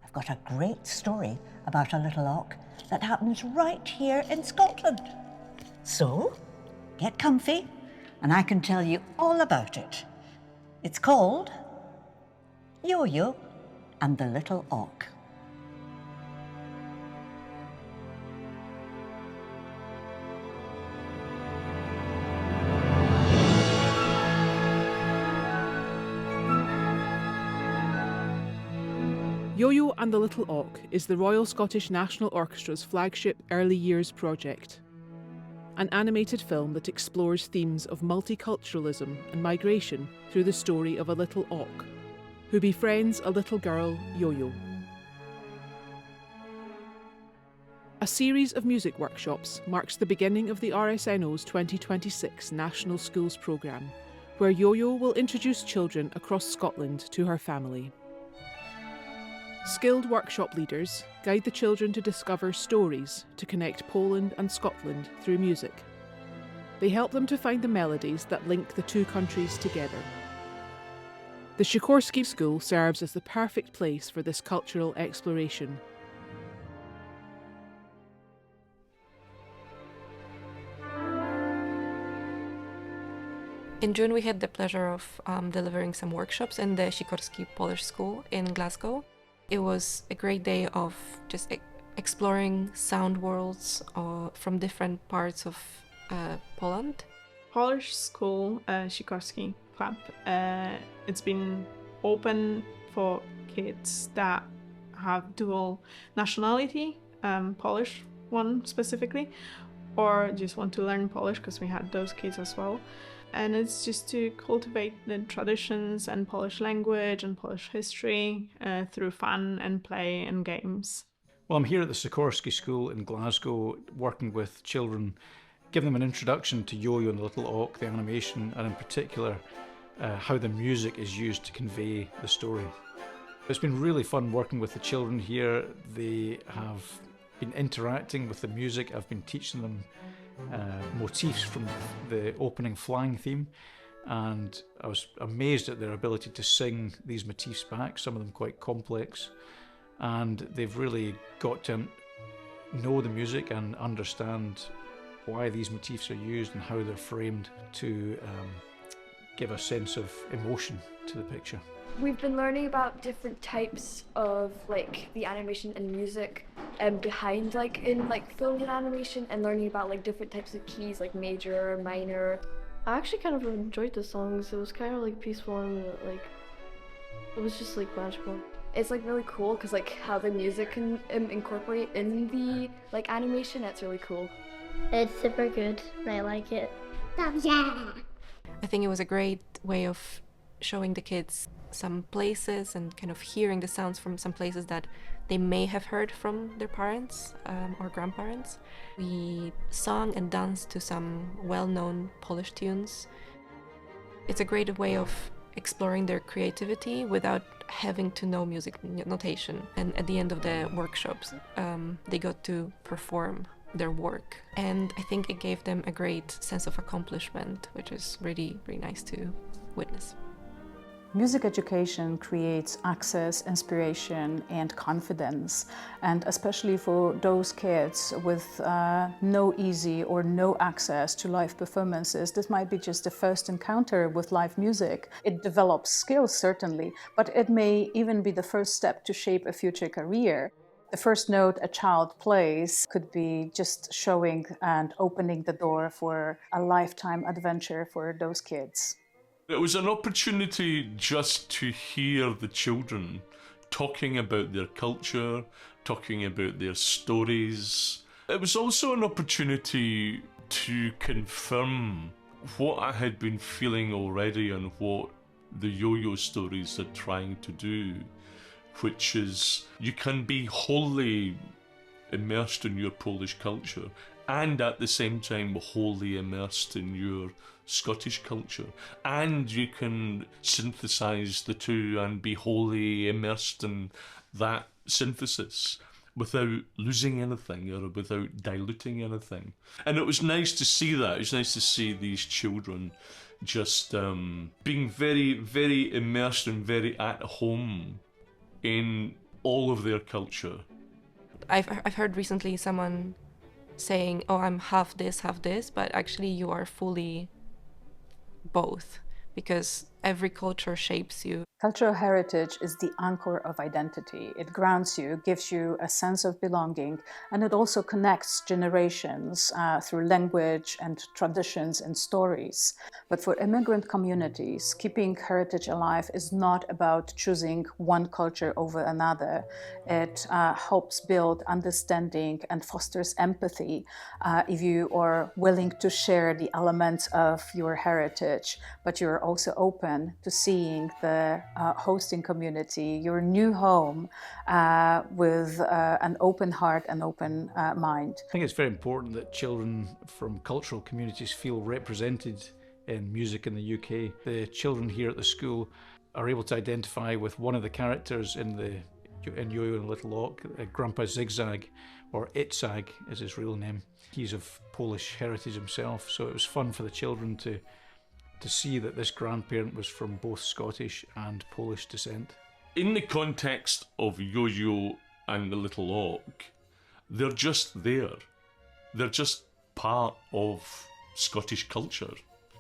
I've got a great story about a little auk that happens right here in Scotland. So, get comfy and I can tell you all about it. It's called Yoyo and the Little Auk. Yoyo and the Little Auk is the Royal Scottish National Orchestra's flagship early years project. An animated film that explores themes of multiculturalism and migration through the story of a little auk, who befriends a little girl, Yoyo. A series of music workshops marks the beginning of the RSNO's 2026 National Schools programme, where Yoyo will introduce children across Scotland to her family. Skilled workshop leaders guide the children to discover stories to connect Poland and Scotland through music. They help them to find the melodies that link the two countries together. The Sikorski School serves as the perfect place for this cultural exploration. In June, we had the pleasure of delivering some workshops in the Sikorski Polish School in Glasgow. It was a great day of just exploring sound worlds from different parts of Poland. Polish school, Sikorski Club, it's been open for kids that have dual nationality, Polish one specifically, or just want to learn Polish, because we had those kids as well. And it's just to cultivate the traditions and Polish language and Polish history through fun and play and games. Well, I'm here at the Sikorski School in Glasgow working with children, giving them an introduction to Yoyo and the Little Auk, the animation, and in particular how the music is used to convey the story. It's been really fun working with the children here. They have been interacting with the music. I've been teaching them motifs from the opening flying theme, and I was amazed at their ability to sing these motifs back, some of them quite complex, and they've really got to know the music and understand why these motifs are used and how they're framed to give a sense of emotion to the picture. We've been learning about different types of the animation and music behind in film and animation, and learning about different types of keys, like major, minor. I actually kind of enjoyed the songs. It was kind of peaceful and it was just magical. It's really cool because how the music can incorporate in the animation. It's really cool. It's super good and I like it. Yeah. I think it was a great way of showing the kids some places and kind of hearing the sounds from some places that they may have heard from their parents or grandparents. We sung and danced to some well-known Polish tunes. It's a great way of exploring their creativity without having to know music notation. And at the end of the workshops, they got to perform their work. And I think it gave them a great sense of accomplishment, which is really, really nice to witness. Music education creates access, inspiration, and confidence. And especially for those kids with no easy or no access to live performances, this might be just the first encounter with live music. It develops skills, certainly, but it may even be the first step to shape a future career. The first note a child plays could be just showing and opening the door for a lifetime adventure for those kids. It was an opportunity just to hear the children talking about their culture, talking about their stories. It was also an opportunity to confirm what I had been feeling already and what the Yoyo stories are trying to do, which is you can be wholly immersed in your Polish culture and at the same time wholly immersed in your Scottish culture, and you can synthesize the two and be wholly immersed in that synthesis without losing anything or without diluting anything. And it was nice to see that. It was nice to see these children just being very, very immersed and very at home in all of their culture. I've heard recently someone saying, "Oh, I'm half this, but actually you are fully both, because every culture shapes you." Cultural heritage is the anchor of identity. It grounds you, gives you a sense of belonging, and it also connects generations through language and traditions and stories. But for immigrant communities, keeping heritage alive is not about choosing one culture over another. It helps build understanding and fosters empathy if you are willing to share the elements of your heritage, but you're also open to seeing the hosting community, your new home, with an open heart and open mind. I think it's very important that children from cultural communities feel represented in music in the UK. The children here at the school are able to identify with one of the characters in Yoyo The Little Auk, Grandpa Zigzag, or Itzag is his real name. He's of Polish heritage himself, so it was fun for the children to see that this grandparent was from both Scottish and Polish descent. In the context of Yoyo and the Little Auk, they're just there. They're just part of Scottish culture,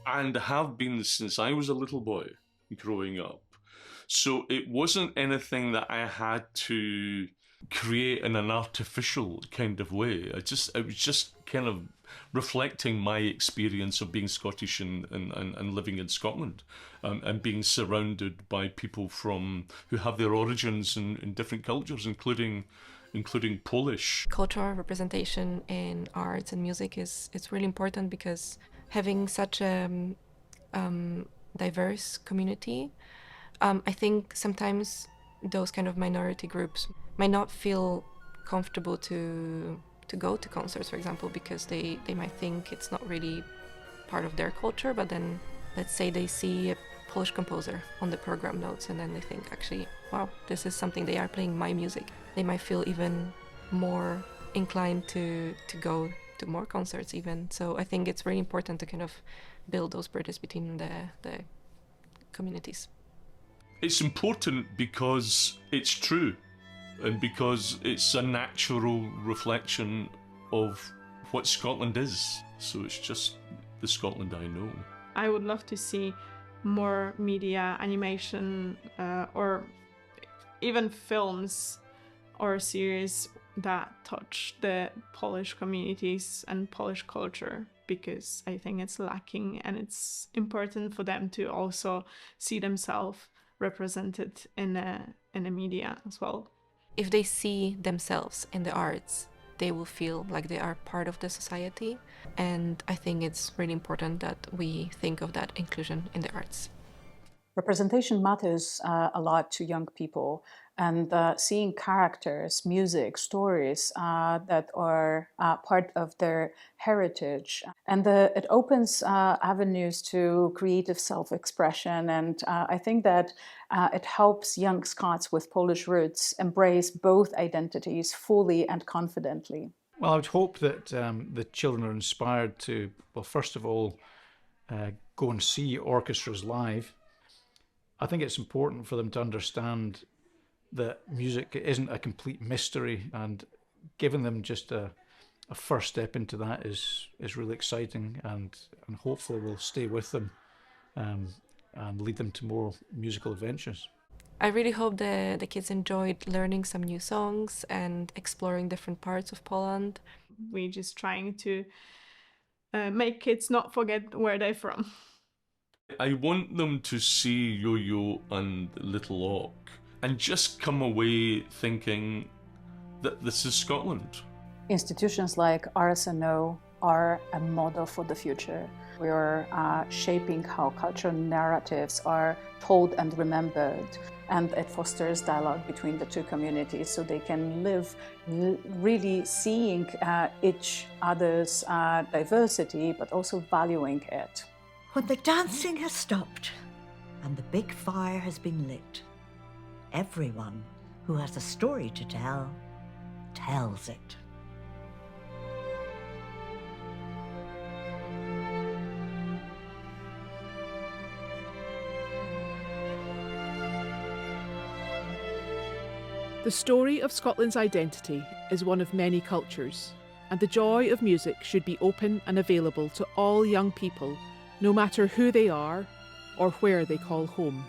and have been since I was a little boy growing up. So it wasn't anything that I had to create in an artificial kind of way. I was just kind of reflecting my experience of being Scottish and living in Scotland, and being surrounded by people who have their origins in different cultures, including Polish. Cultural representation in arts and music it's really important, because having such a diverse community, I think sometimes those kind of minority groups might not feel comfortable to go to concerts, for example, because they might think it's not really part of their culture. But then, let's say they see a Polish composer on the program notes, and then they think, actually, wow, this is something, they are playing my music. They might feel even more inclined to go to more concerts even. So I think it's really important to kind of build those bridges between the communities. It's important because it's true, and because it's a natural reflection of what Scotland is. So it's just the Scotland I know. I would love to see more media, animation, or even films or series that touch the Polish communities and Polish culture, because I think it's lacking, and it's important for them to also see themselves represented in a media as well. If they see themselves in the arts, they will feel like they are part of the society, and I think it's really important that we think of that inclusion in the arts. Representation matters a lot to young people, and seeing characters, music, stories that are part of their heritage. And it opens avenues to creative self-expression, and I think that it helps young Scots with Polish roots embrace both identities fully and confidently. Well, I would hope that the children are inspired to, well, first of all, go and see orchestras live. I think it's important for them to understand that music isn't a complete mystery, and giving them just a first step into that is really exciting, and hopefully will stay with them and lead them to more musical adventures. I really hope the kids enjoyed learning some new songs and exploring different parts of Poland. We're just trying to make kids not forget where they're from. I want them to see Yoyo and Little Auk and just come away thinking that this is Scotland. Institutions like RSNO are a model for the future. We are shaping how cultural narratives are told and remembered, and it fosters dialogue between the two communities so they can live really seeing each other's diversity, but also valuing it. When the dancing has stopped and the big fire has been lit, everyone who has a story to tell tells it. The story of Scotland's identity is one of many cultures, and the joy of music should be open and available to all young people, no matter who they are or where they call home.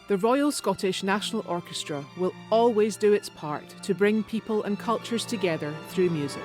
The Royal Scottish National Orchestra will always do its part to bring people and cultures together through music.